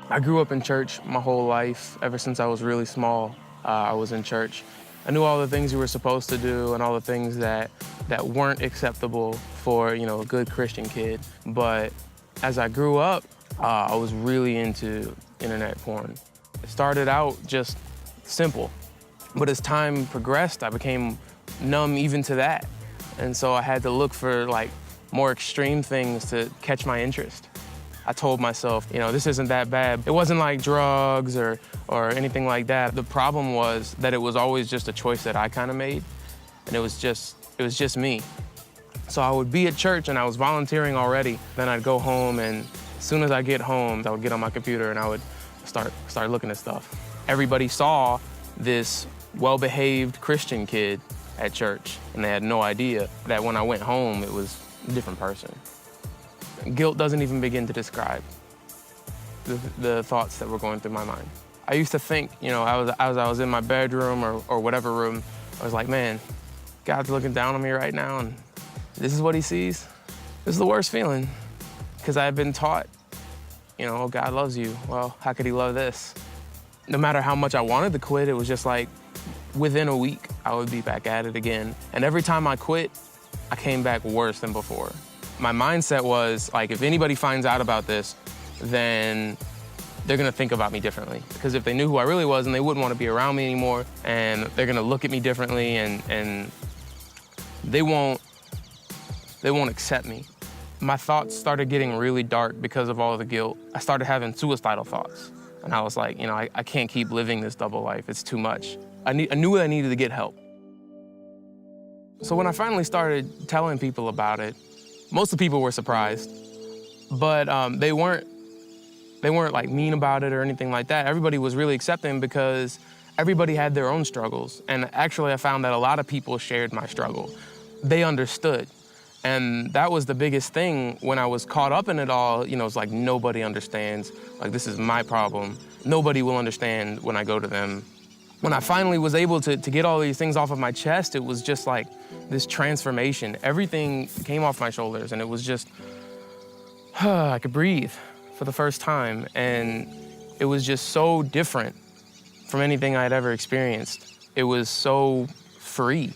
I grew up in church my whole life. Ever since I was really small, I was in church. I knew all the things you were supposed to do and all the things that weren't acceptable for, a good Christian kid. But as I grew up, I was really into internet porn. It started out just simple, but as time progressed, I became numb even to that. And so I had to look for more extreme things to catch my interest. I told myself, this isn't that bad. It wasn't like drugs or anything like that. The problem was that it was always just a choice that I kind of made, and it was just me. So I would be at church and I was volunteering already. Then I'd go home, and as soon as I get home, I would get on my computer and I would start looking at stuff. Everybody saw this well-behaved Christian kid at church, and they had no idea that when I went home, it was a different person. Guilt doesn't even begin to describe the thoughts that were going through my mind. I used to think, as I was in my bedroom or whatever room, I was like, man, God's looking down on me right now, and this is what he sees. This is the worst feeling, because I had been taught, oh, God loves you. Well, how could he love this? No matter how much I wanted to quit, it was just like, within a week, I would be back at it again. And every time I quit, I came back worse than before. My mindset was, if anybody finds out about this, then they're gonna think about me differently. Because if they knew who I really was, then they wouldn't want to be around me anymore, and they're gonna look at me differently, and they won't accept me. My thoughts started getting really dark because of all of the guilt. I started having suicidal thoughts. And I was like, I can't keep living this double life. It's too much. I knew I needed to get help. So when I finally started telling people about it, most of the people were surprised, but they weren't mean about it or anything like that. Everybody was really accepting because everybody had their own struggles. And actually, I found that a lot of people shared my struggle. They understood. And that was the biggest thing when I was caught up in it all. It's like nobody understands. This is my problem. Nobody will understand when I go to them. When I finally was able to get all these things off of my chest, it was just like this transformation. Everything came off my shoulders, and it was just, I could breathe for the first time. And it was just so different from anything I had ever experienced. It was so free.